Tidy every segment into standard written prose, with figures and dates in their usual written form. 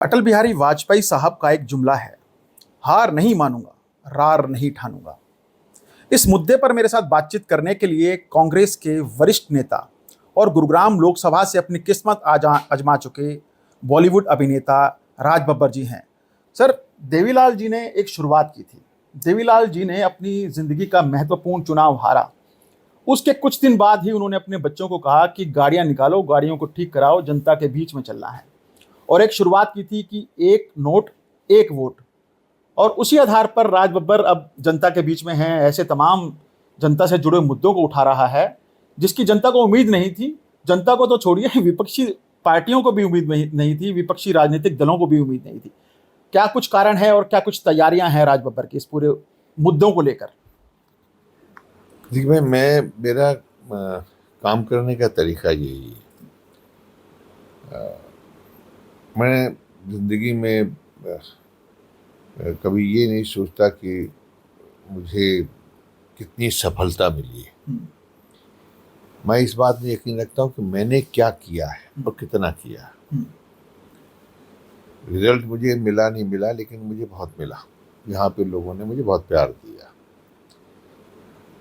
अटल बिहारी वाजपेयी साहब का एक जुमला है, हार नहीं मानूंगा, रार नहीं ठानूंगा। इस मुद्दे पर मेरे साथ बातचीत करने के लिए कांग्रेस के वरिष्ठ नेता और गुरुग्राम लोकसभा से अपनी किस्मत आजमा चुके बॉलीवुड अभिनेता राज बब्बर जी हैं। सर, देवीलाल जी ने एक शुरुआत की थी। देवीलाल जी ने अपनी जिंदगी का महत्वपूर्ण चुनाव हारा। उसके कुछ दिन बाद ही उन्होंने अपने बच्चों को कहा कि गाड़ियां निकालो, गाड़ियों को ठीक कराओ, जनता के बीच में चलना है। और एक शुरुआत की थी कि एक नोट एक वोट। और उसी आधार पर राज बब्बर अब जनता के बीच में हैं, ऐसे तमाम जनता से जुड़े मुद्दों को उठा रहा है जिसकी जनता को उम्मीद नहीं थी। जनता को तो छोड़िए, विपक्षी पार्टियों को भी उम्मीद नहीं थी, विपक्षी राजनीतिक दलों को भी उम्मीद नहीं थी। क्या कुछ कारण है और क्या कुछ तैयारियां हैं राज बब्बर की इस पूरे मुद्दों को लेकर? देखिए भाई, मेरा काम करने का तरीका यही है। मैं जिंदगी में कभी ये नहीं सोचता कि मुझे कितनी सफलता मिली है। मैं इस बात में यकीन रखता हूँ कि मैंने क्या किया है और कितना किया है। रिजल्ट मुझे मिला नहीं मिला, लेकिन मुझे बहुत मिला। यहाँ पे लोगों ने मुझे बहुत प्यार दिया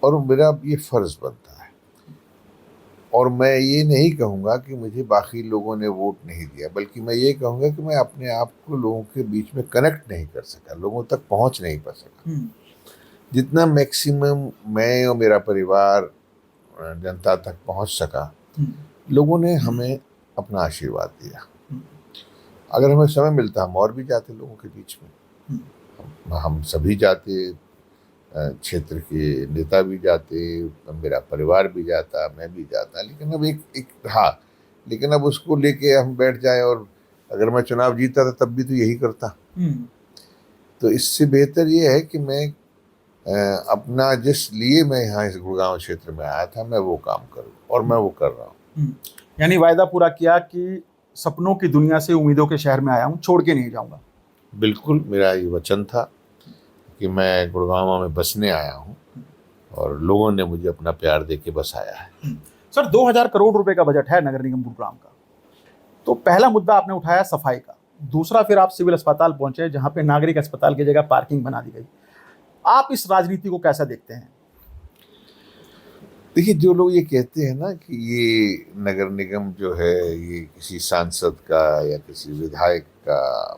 और मेरा ये फर्ज बनता है। और मैं ये नहीं कहूँगा कि मुझे बाकी लोगों ने वोट नहीं दिया, बल्कि मैं ये कहूँगा कि मैं अपने आप को लोगों के बीच में कनेक्ट नहीं कर सका, लोगों तक पहुँच नहीं पा सका। जितना मैक्सिमम मैं और मेरा परिवार जनता तक पहुँच सका, लोगों ने हमें अपना आशीर्वाद दिया। अगर हमें समय मिलता हम और भी जाते लोगों के बीच में। हम सभी जाते, क्षेत्र के नेता भी जाते, मेरा परिवार भी जाता, मैं भी जाता। लेकिन अब लेकिन अब उसको लेके हम बैठ जाए, और अगर मैं चुनाव जीता था तब भी तो यही करता। तो इससे बेहतर ये है कि मैं अपना जिस लिए मैं यहाँ इस गुड़गांव क्षेत्र में आया था, मैं वो काम करूँ, और मैं वो कर रहा हूँ। यानी वायदा पूरा किया कि सपनों की दुनिया से उम्मीदों के शहर में आया हूँ, छोड़ के नहीं जाऊंगा। बिल्कुल, मेरा ये वचन था कि मैं गुड़गांव में बसने आया हूँ और लोगों ने मुझे अपना प्यार दे के बसाया है। सर, 2000 करोड़ रुपए का बजट है नगर निगम गुरुग्राम का। तो पहला मुद्दा आपने उठाया सफाई का, दूसरा फिर आप सिविल अस्पताल पहुंचे जहां पे नागरिक अस्पताल की जगह पार्किंग बना दी गई। आप इस राजनीति को कैसा देखते हैं? देखिए, जो लोग ये कहते हैं ना कि ये नगर निगम जो है ये किसी सांसद का या किसी विधायक का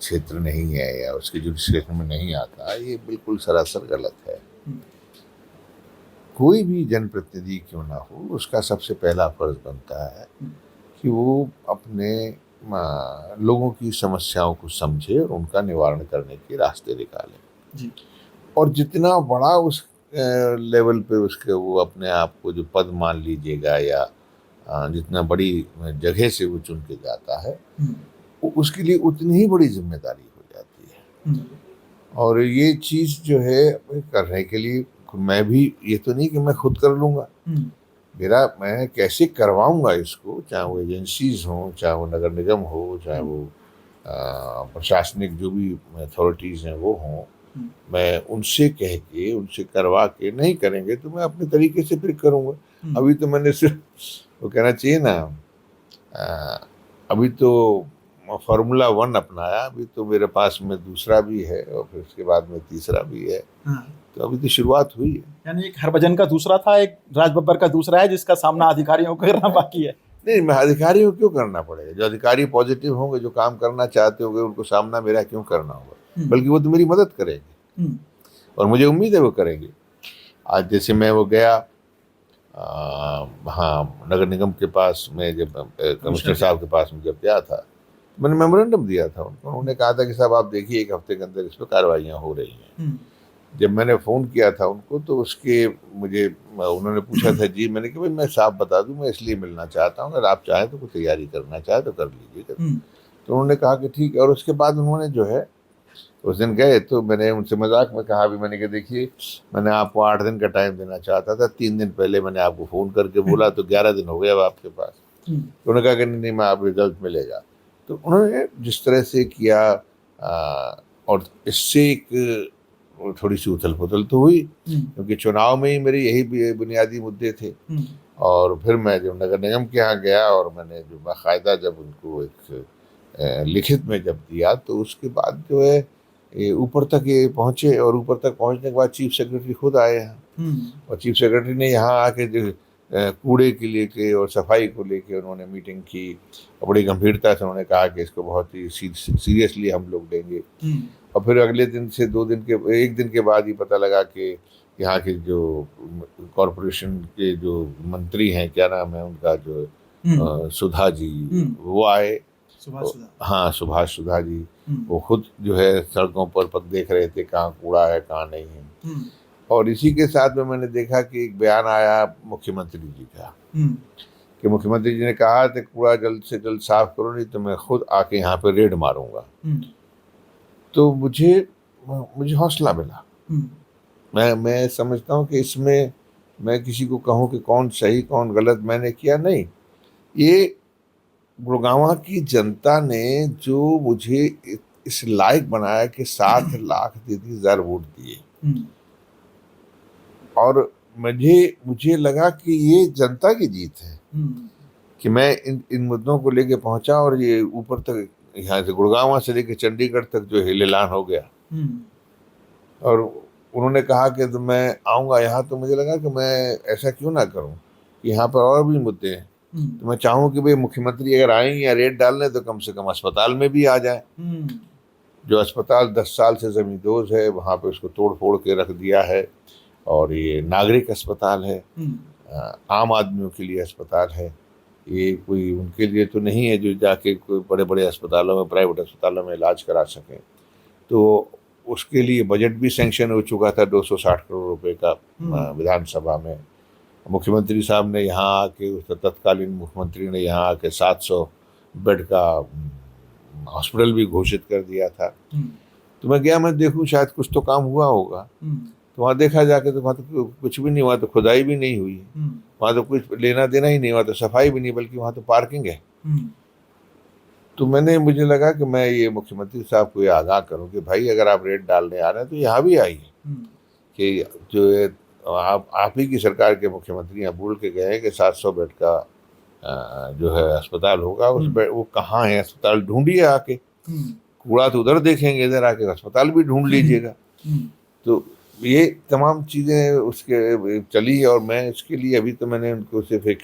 क्षेत्र नहीं है या उसके जुडिशरी में नहीं आता, ये बिल्कुल सरासर गलत है। कोई भी जनप्रतिनिधि क्यों ना हो, उसका सबसे पहला फर्ज बनता है कि वो अपने लोगों की समस्याओं को समझे और उनका निवारण करने के रास्ते निकाले। और जितना बड़ा उस लेवल पे उसके वो अपने आप को जो पद मान लीजिएगा या जितना बड़ी जगह से वो चुन के जाता है, उसके लिए उतनी ही बड़ी जिम्मेदारी हो जाती है। और ये चीज़ जो है करने के लिए मैं भी ये तो नहीं कि मैं खुद कर लूँगा। मैं कैसे करवाऊँगा इसको, चाहे वो एजेंसीज हों, चाहे वो नगर निगम हो, चाहे वो प्रशासनिक जो भी अथॉरिटीज़ हैं वो हों, मैं उनसे कह के उनसे करवा के, नहीं करेंगे तो मैं अपने तरीके से फिर करूँगा। अभी तो मैंने सिर्फ वो कहना चाहिए ना, अभी तो फार्मूला 1 अपनाया, अभी तो मेरे पास में दूसरा भी है और फिर उसके बाद में तीसरा भी है। तो अभी तो शुरुआत हुई है। यानी एक हरभजन का दूसरा था, एक राज बब्बर का दूसरा है जिसका सामना अधिकारियों को करना बाकी है। नहीं, मैं अधिकारियों को क्यों करना पड़ेगा? जो अधिकारी पॉजिटिव होंगे, जो काम करना चाहते होंगे, उनको सामना मेरा क्यों करना होगा? बल्कि वो तो मेरी मदद करेंगे और मुझे उम्मीद है वो करेंगे। आज जैसे मैं वो गया हाँ, नगर निगम के पास में, जब कमिश्नर साहब के पास में जब गया था, मैंने मेमोरेंडम दिया था उनको। उन्होंने कहा था कि साहब आप देखिए 1 हफ्ते के अंदर इस पर कार्रवाइयाँ हो रही हैं। जब मैंने फ़ोन किया था उनको तो उन्होंने पूछा था जी, मैंने कहा भाई मैं साफ बता दूं, मैं इसलिए मिलना चाहता हूं, अगर आप चाहें तो कोई तैयारी करना चाहे तो कर लीजिए। तो उन्होंने कहा कि ठीक है। और उसके बाद उन्होंने जो है उस दिन गए तो मैंने उनसे मजाक में कहा भी, मैंने कहा देखिए, मैंने आपको 8 दिन का टाइम देना चाहता था, 3 दिन पहले मैंने आपको फ़ोन करके बोला, तो 11 दिन हो गए अब आपके पास। तो उन्होंने कहा कि नहीं, मैं आप रिजल्ट मिलेगा। तो उन्होंने जिस तरह से किया, और इससे एक थोड़ी सी उथल पुथल तो हुई, क्योंकि चुनाव में ही मेरे यही बुनियादी मुद्दे थे। और फिर मैं जब नगर निगम के यहाँ गया और मैंने जो बाकायदा जब उनको एक लिखित में जब दिया तो उसके बाद जो है ये ऊपर तक ये पहुँचे, और ऊपर तक पहुँचने के बाद चीफ सेक्रेटरी खुद आए यहाँ, और चीफ सेक्रेटरी ने यहाँ आके जो कूड़े के लेके और सफाई को लेके उन्होंने मीटिंग की, और बड़ी गंभीरता से उन्होंने कहा कि इसको बहुत ही सीरियसली हम लोग लेंगे। और फिर अगले दिन से 1 दिन के बाद ही पता लगा कि यहाँ के जो कॉरपोरेशन के जो मंत्री हैं, क्या नाम है उनका, जो सुधा जी, वो आए। हाँ, सुभाष सुधा जी, वो खुद जो है सड़कों पर देख रहे थे कहाँ कूड़ा है कहाँ नहीं है। और इसी के साथ में मैंने देखा कि एक बयान आया मुख्यमंत्री जी का, कि मुख्यमंत्री जी ने कहा कि कूड़ा जल्द से जल्द साफ करो, नहीं तो मैं खुद आके यहाँ पे रेड मारूंगा। तो मुझे हौसला मिला। मैं समझता हूँ कि इसमें मैं किसी को कहूँ कि कौन सही कौन गलत मैंने किया, नहीं, ये गुड़गांव की जनता ने जो मुझे इस लायक बनाया कि 7,33,000 वोट दिए, और मुझे लगा कि ये जनता की जीत है कि मैं इन मुद्दों को लेके पहुंचा, और ये ऊपर तक, यहाँ से गुड़गांव से लेके चंडीगढ़ तक जो है ऐलान हो गया। और उन्होंने कहा कि तो मैं आऊँगा यहाँ, तो मुझे लगा कि मैं ऐसा क्यों ना करूँ, यहाँ पर और भी मुद्दे हैं। तो मैं चाहूँ कि भाई मुख्यमंत्री अगर आएंगे या रेड डालने, तो कम से कम अस्पताल में भी आ जाए। जो अस्पताल 10 साल से ज़मींदोज़ है, वहाँ पे उसको तोड़ फोड़ के रख दिया है, और ये नागरिक अस्पताल है, आम आदमियों के लिए अस्पताल है, ये कोई उनके लिए तो नहीं है जो जाके कोई बड़े बड़े अस्पतालों में, प्राइवेट अस्पतालों में इलाज करा सकें। तो उसके लिए बजट भी सेंक्शन हो चुका था 260 करोड़ रुपए का विधानसभा में। मुख्यमंत्री साहब ने यहाँ आके, उस तत्कालीन मुख्यमंत्री ने यहाँ आके 700 बेड का हॉस्पिटल भी घोषित कर दिया था। तो मैं गया, मैं देखूं शायद कुछ तो काम हुआ होगा। तो वहाँ देखा जाके तो वहाँ तो कुछ भी नहीं, वहाँ तो खुदाई भी नहीं हुई, वहाँ तो कुछ लेना देना ही नहीं, वहाँ तो सफाई भी नहीं, बल्कि वहाँ तो पार्किंग है। तो मुझे लगा कि मैं ये मुख्यमंत्री साहब को ये आगाह करूं कि भाई अगर आप रेट डालने आ रहे हैं तो यहाँ भी आइए, कि जो है आप ही की सरकार के मुख्यमंत्री यहाँ बोल के गए हैं कि 700 बेड का जो है अस्पताल होगा। उस वो कहाँ है अस्पताल, ढूंढिए आके, कूड़ा तो उधर देखेंगे, इधर आके अस्पताल भी ढूंढ लीजिएगा। तो ये तमाम चीज़ें उसके चली, और मैं इसके लिए अभी तो मैंने उनको सिर्फ एक,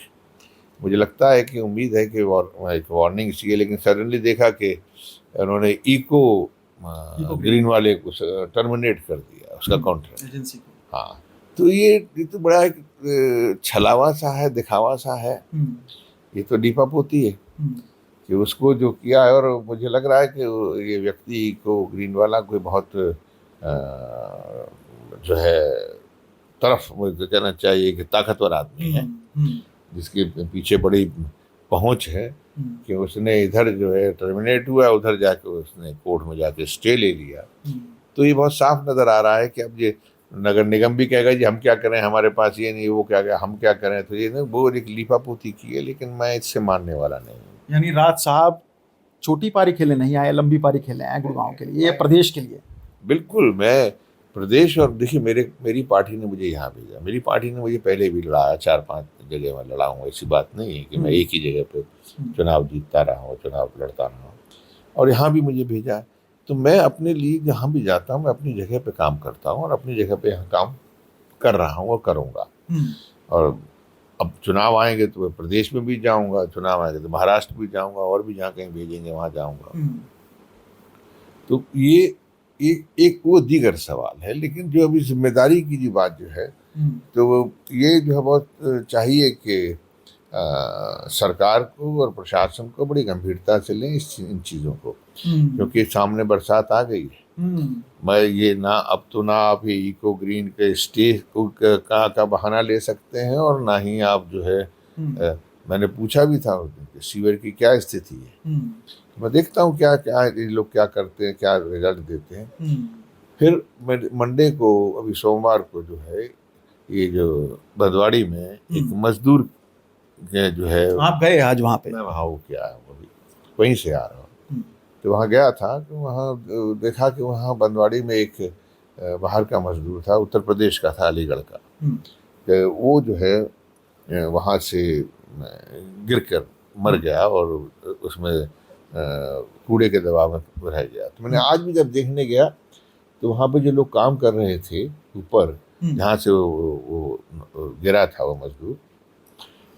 मुझे लगता है कि उम्मीद है कि एक वार्निंग सी है, लेकिन सडनली देखा कि उन्होंने इको ग्रीन वाले को टर्मिनेट कर दिया, उसका कॉन्ट्रैक्ट एजेंसी को। हाँ, तो ये तो बड़ा एक छलावा सा है, दिखावा सा है, ये तो लीपापोती है कि उसको जो किया है। और मुझे लग रहा है कि ये व्यक्ति को ग्रीन वाला कोई बहुत जो है तरफ, मुझे कहना चाहिए कि ताकतवर आदमी है, जिसके पीछे बड़ी पहुंच है, कि उसने इधर जो है टर्मिनेट हुआ, उधर जाके उसने कोर्ट में जाके स्टे ले लिया। तो ये बहुत साफ नज़र आ रहा है कि अब ये नगर निगम भी कहेगा जी हम क्या करें, हमारे पास ये नहीं, वो क्या कहें हम क्या करें। तो ये ना वो एक लीपापोती की है, लेकिन मैं इससे मानने वाला नहीं हूँ। यानी राज साहब छोटी पारी खेले नहीं आए, लंबी पारी खेले आए गुड़गांव के लिए, ये प्रदेश के लिए। बिल्कुल, मैं प्रदेश, और देखिए मेरी पार्टी ने मुझे यहाँ भेजा, मेरी पार्टी ने मुझे पहले भी लड़ाया, 4-5 जगह में लड़ा हूँ, ऐसी बात नहीं है कि मैं एक ही जगह पे चुनाव जीतता रहा हूँ, चुनाव लड़ता रहा हूँ, और यहाँ भी मुझे भेजा है। तो मैं अपने लिए जहाँ भी जाता हूँ, मैं अपनी जगह पे काम करता हूँ, और अपनी जगह पे यहाँ काम कर रहा हूँ और करूँगा। और अब चुनाव आएंगे तो मैं प्रदेश में भी जाऊँगा, चुनाव आएंगे तो महाराष्ट्र भी जाऊँगा, और भी जहाँ कहीं भेजेंगे वहाँ जाऊँगा। तो ये एक वो दीगर सवाल है, लेकिन जो अभी जिम्मेदारी की जो बात जो है, तो ये जो है बहुत चाहिए कि सरकार को और प्रशासन को बड़ी गंभीरता से लें इन चीज़ों को, क्योंकि सामने बरसात आ गई है। मैं ये अब तो ना आप ये इको ग्रीन के स्टे का बहाना ले सकते हैं, और ना ही आप जो है मैंने पूछा भी था उस दिन कि सीवर की क्या स्थिति है। मैं देखता हूँ क्या क्या ये लोग क्या करते हैं, क्या रिजल्ट देते हैं। फिर मंडे को, अभी सोमवार को जो है, ये जो बदवाड़ी में एक मजदूर जो है, आप गए आज वहाँ पे? मैं वहाँ हो के आया हूँ, अभी वहीं से आ रहा हूँ। तो वहाँ गया था, तो वहाँ देखा कि वहाँ बंदवाड़ी में एक बाहर का मजदूर था, उत्तर प्रदेश का था, अलीगढ़ का। तो वो जो है वहाँ से गिरकर मर गया, और उसमें कूड़े के दबाव में रह गया। तो मैंने आज भी जब देखने गया तो वहाँ पे जो लोग काम कर रहे थे ऊपर, जहाँ से वो गिरा था वो मजदूर,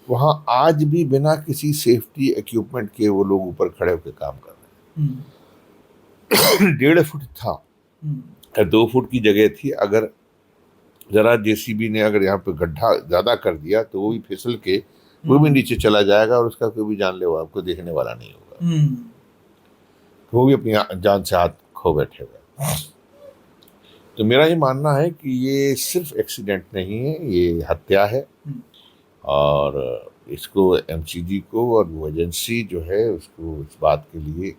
वहाँ आज भी बिना किसी सेफ्टी इक्विपमेंट के वो लोग ऊपर खड़े होकर काम कर रहे हैं। 1.5 फुट था, 2 फुट की जगह थी। अगर जरा जेसीबी ने अगर यहाँ पे गड्ढा ज़्यादा कर दिया तो वो भी फिसल के वो भी नीचे चला जाएगा और उसका कोई भी जानलेवा आपको देखने वाला नहीं होगा। तो वो भी अपनी जान से हाथ खो बैठे हुए। तो मेरा ये मानना है कि ये सिर्फ एक्सीडेंट नहीं है, ये हत्या है। और इसको एमसीजी को और वो एजेंसी जो है उसको इस बात के लिए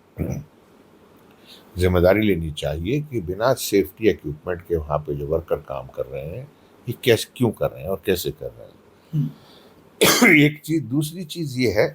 जिम्मेदारी लेनी चाहिए कि बिना सेफ्टी इक्विपमेंट के वहाँ पे जो वर्कर काम कर रहे हैं ये कैसे क्यों कर रहे हैं और कैसे कर रहे हैं। एक चीज, दूसरी चीज ये है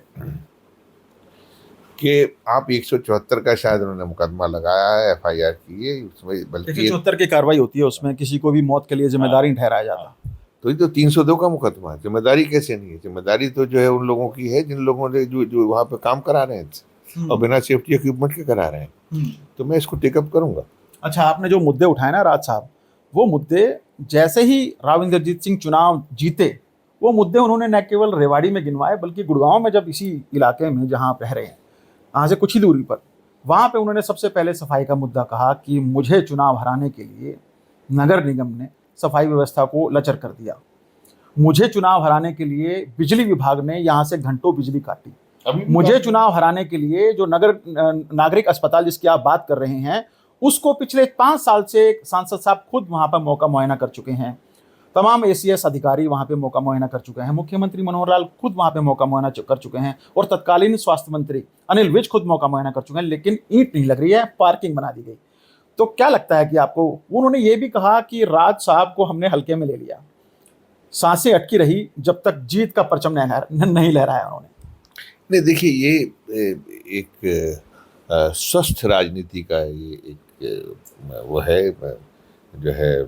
कि आप 174 का शायद उन्होंने मुकदमा लगाया है, FIR की है उसमें, बल्कि 174 की कार्रवाई होती है, उसमें किसी को भी मौत के लिए जिम्मेदार नहीं ठहराया जाता। तो ये तो 302 का मुकदमा है। जिम्मेदारी कैसे नहीं है? जिम्मेदारी तो जो है उन लोगों की है जिन लोगों ने जो वहाँ पे काम करा रहे हैं और बिना सेफ्टी इक्विपमेंट के करा रहे हैं। तो मैं इसको टेकअप करूंगा। अच्छा, आपने जो मुद्दे उठाए ना राज साहब, वो मुद्दे जैसे ही राव इंद्रजीत सिंह चुनाव जीते, वो मुद्दे उन्होंने न केवल रेवाड़ी में गिनवाए बल्कि गुड़गांव में, जब इसी इलाके में जहाँ आप रह रहे हैं, वहाँ से कुछ ही दूरी पर, वहाँ पे उन्होंने सबसे पहले सफाई का मुद्दा कहा कि मुझे चुनाव हराने के लिए नगर निगम ने सफाई व्यवस्था को लचर कर दिया। मुझे चुनाव हराने के लिए बिजली विभाग ने यहाँ से घंटों बिजली काटी। मुझे चुनाव हराने के लिए जो नागरिक अस्पताल जिसकी आप बात कर रहे हैं, उसको पिछले 5 साल से सांसद साहब खुद वहाँ पर मौका मुआयना कर चुके हैं। तमाम ACS अधिकारी वहाँ पे मौका मुआयना कर चुके हैं। मुख्यमंत्री मनोहर लाल खुद वहाँ पे मौका मुआयना कर चुके हैं और तत्कालीन स्वास्थ्य मंत्री अनिल विज खुद मौका मुआयना कर चुके हैं, लेकिन ईंट नहीं लग रही है, पार्किंग बना दी गई। तो क्या लगता है कि आपको, उन्होंने ये भी कहा कि राज साहब को हमने हल्के में ले लिया, सांसें अटकी रही जब तक जीत का परचम नहीं लहराया उन्होंने। नहीं, देखिए ये एक स्वस्थ राजनीति का ये एक वो है जो है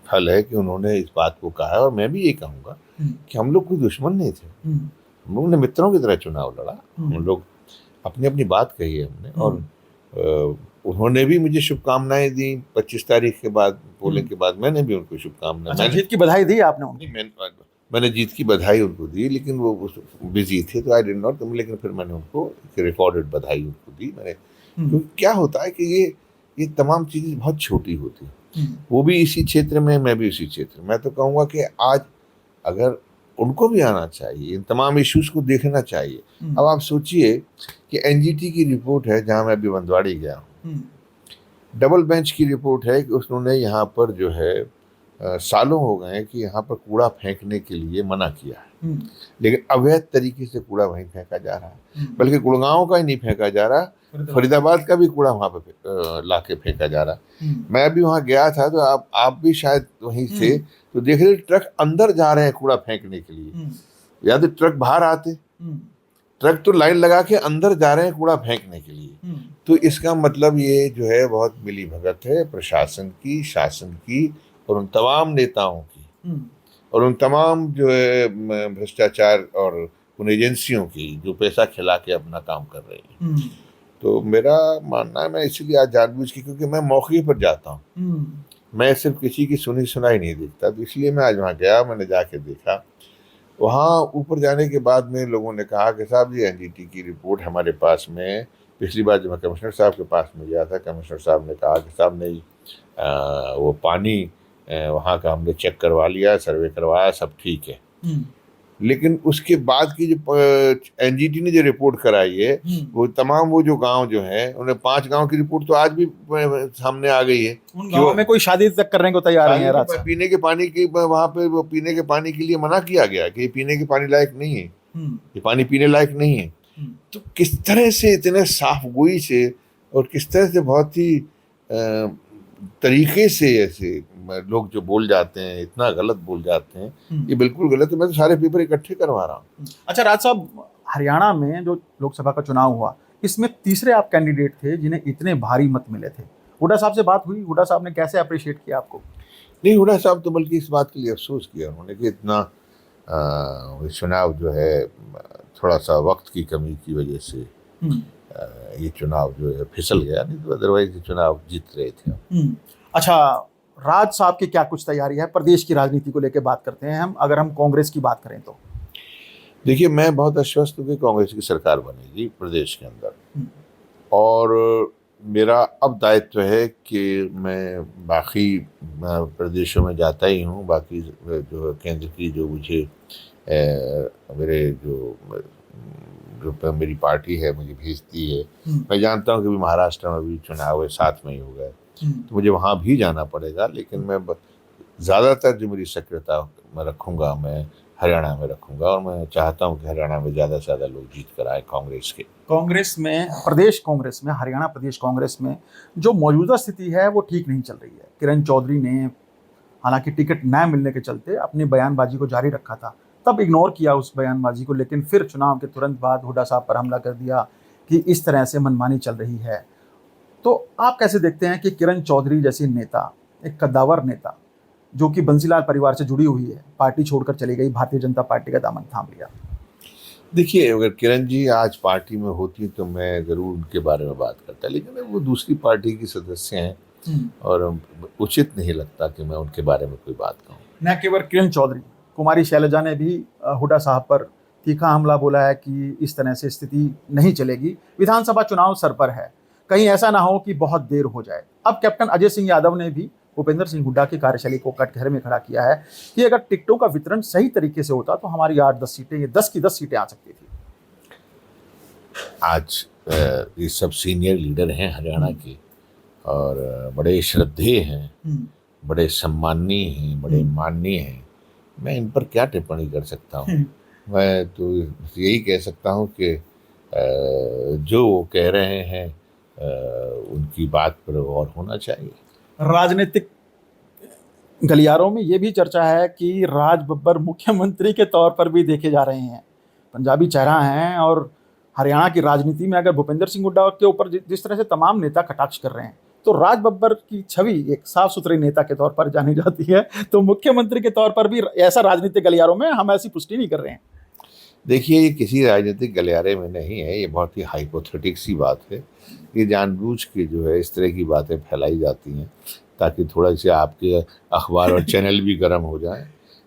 फल है कि उन्होंने इस बात को कहा है। और मैं भी ये कहूँगा कि हम लोग कोई दुश्मन नहीं थे, हम लोगों ने मित्रों की तरह चुनाव लड़ा। हम लोग अपनी अपनी बात कही है हमने, और उन्होंने भी मुझे शुभकामनाएं दी 25 तारीख के बाद, पोलिंग के बाद मैंने भी उनको शुभकामनाएं। अच्छा, जीत की बधाई दी आपने उनको? मैंने जीत की बधाई उनको दी, लेकिन वो बिजी थे तो आई डिड नॉट, लेकिन फिर मैंने उनको रिकॉर्डेड बधाई उनको दी मैंने। क्योंकि क्या होता है कि ये तमाम चीज़ें बहुत छोटी होती हैं। वो भी इसी क्षेत्र में, मैं भी इसी क्षेत्र में। मैं तो कहूँगा कि आज अगर उनको भी आना चाहिए, इन तमाम इश्यूज को देखना चाहिए। अब आप सोचिए कि NGT की रिपोर्ट है, जहाँ मैं अभी बंदवाड़ी गया हूँ, डबल बेंच की रिपोर्ट है कि उन्होंने यहाँ पर जो है सालों हो गए हैं कि यहाँ पर कूड़ा फेंकने के लिए मना किया है, लेकिन अवैध तरीके से कूड़ा वहीं फेंका जा रहा है। बल्कि गुड़गांव का ही नहीं फेंका जा रहा, फरीदाबाद का भी कूड़ा वहाँ पे ला के फेंका जा रहा। मैं भी वहाँ गया था, तो आप भी शायद वहीं से तो देख रहे ट्रक अंदर जा रहे हैं कूड़ा फेंकने के लिए, या तो ट्रक बाहर आते, ट्रक तो लाइन लगा के अंदर जा रहे हैं कूड़ा फेंकने के लिए। तो इसका मतलब ये जो है बहुत मिली भगत है प्रशासन की, शासन की, और उन तमाम नेताओं की, और उन तमाम जो है भ्रष्टाचार और उन एजेंसियों की जो पैसा खिला के अपना काम कर रही हैं। तो मेरा मानना है, मैं इसीलिए आज जानबूझ के, क्योंकि मैं मौके पर जाता हूँ, मैं सिर्फ किसी की सुनी सुनाई नहीं देखता, तो इसलिए मैं आज वहाँ गया। मैंने जाके देखा, वहाँ ऊपर जाने के बाद में लोगों ने कहा कि साहब जी NGT की रिपोर्ट हमारे पास में, पिछली बार जब मैं कमिश्नर साहब के पास में गया था, कमिश्नर साहब ने कहा कि साहब नहीं, वो पानी वहाँ का हमने चेक करवा लिया, सर्वे करवाया, सब ठीक है। लेकिन उसके बाद की जो NGT ने जो रिपोर्ट कराई है, वो तमाम वो जो गांव जो है, उन्हें 5 गांव की रिपोर्ट तो आज भी सामने आ गई है। उन गांवों में कोई शादी तक करने को तैयार नहीं है। पीने के पानी की वहाँ पे वो पीने के पानी के लिए मना किया गया कि ये पीने के पानी लायक नहीं है, ये पानी पीने लायक नहीं है। तो किस तरह से इतने साफ गोई से और किस तरह से बहुत ही तरीके से ऐसे लोग जो बोल जाते हैं, इतना गलत बोल जाते हैं, ये बिल्कुल गलत है। मैं तो सारे पेपर इकट्ठे करवा रहा हूँ। अच्छा राज साहब, हरियाणा में जो लोकसभा का चुनाव हुआ, इसमें तीसरे आप कैंडिडेट थे जिन्हें इतने भारी मत मिले थे। हुड्डा साहब से बात हुई? हुड्डा साहब ने कैसे अप्रिशिएट किया आपको? नहीं, हुड्डा साहब तो बल्कि इस बात के लिए अफसोस किया उन्होंने कि इतना चुनाव जो है थोड़ा सा वक्त की कमी की वजह से ये चुनाव जो है फिसल गया, नहीं तो अदरवाइज ये चुनाव जीत रहे थे। अच्छा, राज साहब की क्या कुछ तैयारी है? प्रदेश की राजनीति को लेकर बात करते हैं हम, अगर हम कांग्रेस की बात करें तो। देखिए, मैं बहुत आश्वस्त हूँ कि कांग्रेस की सरकार बनेगी प्रदेश के अंदर, और मेरा अब दायित्व है कि मैं बाकी प्रदेशों में जाता ही हूँ, बाकी जो केंद्र की जो मुझे मेरे जो मेरी पार्टी है मुझे भेजती है। मैं जानता हूँ कि महाराष्ट्र में भी चुनाव है, 7 मई हो गए, तो मुझे वहाँ भी जाना पड़ेगा, लेकिन मैं ज़्यादातर जो मेरी सक्रियता मैं रखूँगा, मैं हरियाणा में रखूँगा, और मैं चाहता हूँ कि हरियाणा में ज़्यादा से ज़्यादा लोग जीत कर आए कांग्रेस के। कांग्रेस में, प्रदेश कांग्रेस में, हरियाणा प्रदेश कांग्रेस में जो मौजूदा स्थिति है वो ठीक नहीं चल रही है। किरण चौधरी ने हालांकि टिकट न मिलने के चलते अपनी बयानबाजी को जारी रखा था, तब इग्नोर किया उस बयानबाजी को, लेकिन फिर चुनाव के तुरंत बाद हुड्डा साहब पर हमला कर दिया कि इस तरह से मनमानी चल रही है। तो आप कैसे देखते हैं कि किरण चौधरी जैसी नेता, एक कद्दावर नेता जो कि बंसीलाल परिवार से जुड़ी हुई है, पार्टी छोड़कर चली गई, भारतीय जनता पार्टी का दामन थाम लिया? देखिए, अगर किरण जी आज पार्टी में होती तो मैं ज़रूर उनके बारे में बात करता, लेकिन वो दूसरी पार्टी की सदस्य हैं और उचित नहीं लगता कि मैं उनके बारे में कोई बात कहूँ। न केवल किरण चौधरी, कुमारी शैलजा ने भी हुड्डा साहब पर तीखा हमला बोला है कि इस तरह से स्थिति नहीं चलेगी, विधानसभा चुनाव सर पर है, कहीं ऐसा ना हो कि बहुत देर हो जाए। अब कैप्टन अजय सिंह यादव ने भी भूपेंद्र सिंह हुड्डा की कार्यशैली को कटघरे में खड़ा किया है कि अगर टिकटों का वितरण सही तरीके से होता तो हमारी 8-10 सीटें, ये 10 की 10 सीटें आ सकती थी। आज ये सब सीनियर लीडर हैं हरियाणा के, और बड़े श्रद्धेय हैं, बड़े सम्माननीय हैं, बड़े माननीय हैं। मैं इन पर क्या टिप्पणी कर सकता हूँ? मैं तो यही कह सकता हूँ कि जो वो कह रहे हैं उनकी बात पर गौर होना चाहिए। राजनीतिक गलियारों में ये भी चर्चा है कि राज बब्बर मुख्यमंत्री के तौर पर भी देखे जा रहे हैं। पंजाबी चेहरा हैं, और हरियाणा की राजनीति में अगर भूपेंद्र सिंह हुड्डा के ऊपर जिस तरह से तमाम नेता कटाक्ष कर रहे हैं, तो राज बब्बर की छवि एक साफ सुथरे नेता के तौर पर जानी जाती है, तो मुख्यमंत्री के तौर पर भी ऐसा राजनीतिक गलियारों में हम ऐसी पुष्टि नहीं कर रहे हैं। देखिए, ये किसी राजनीतिक गलियारे में नहीं है, ये बहुत ही हाइपोथेटिक सी बात है। ये जानबूझ के जो है इस तरह की बातें फैलाई जाती हैं ताकि थोड़ा सा आपके अखबार और चैनल भी गर्म हो जाएं।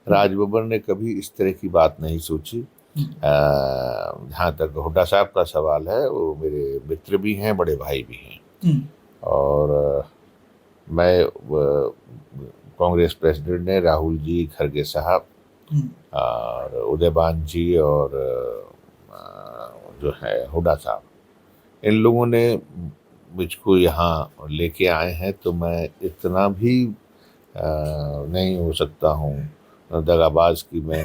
राज बब्बर ने कभी इस तरह की बात नहीं सोची। जहाँ तक हुड्डा साहब का सवाल है, वो मेरे मित्र भी हैं, बड़े भाई भी हैं, और मैं कांग्रेस प्रेसिडेंट ने राहुल जी, खड़गे साहब और उदयभान जी और जो है हुड्डा साहब, इन लोगों ने मुझको यहाँ लेके आए हैं, तो मैं इतना भी नहीं हो सकता हूँ दगाबाज की मैं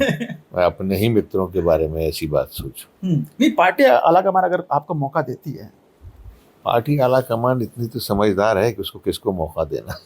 अपने ही मित्रों के बारे में ऐसी बात सोचूं। नहीं, पार्टी आलाकमान अगर आपको मौका देती है, पार्टी आलाकमान इतनी तो समझदार है कि उसको किसको मौका देना।